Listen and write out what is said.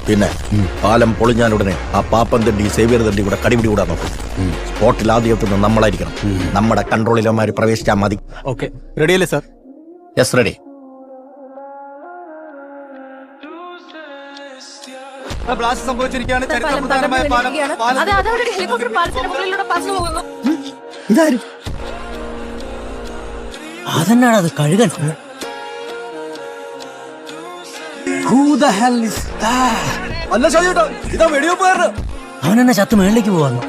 പിന്നെ പാലം പൊളിഞ്ഞാലുടനെ ആ പാപ്പൻ തണ്ടി സേവിയർ തണ്ടി കൂടെ കടിപിടി കൂടാൻ നോക്കും. സ്പോട്ടിൽ ആദ്യം എത്തുന്നത് നമ്മളായിരിക്കണം. നമ്മുടെ കൺട്രോളിലമാര് പ്രവേശിച്ചാൽ മതി. ഓക്കെ, റെഡിയല്ലേ സാർ? Yes, ready. ബ്ലാസ്റ്റ് സംഭവിച്ചിരിക്കുകയാണ്. ചരിത്രപ്രധാനമായ ഇതാരും അതെന്നാണ് അത് കഴുകൻ? അല്ല ചോദിച്ചോ, ഇതാ വെടിവെപ്പുകാരന്. അവനെന്നെ ചത്ത് മേളിലേക്ക് പോവാന്ന്.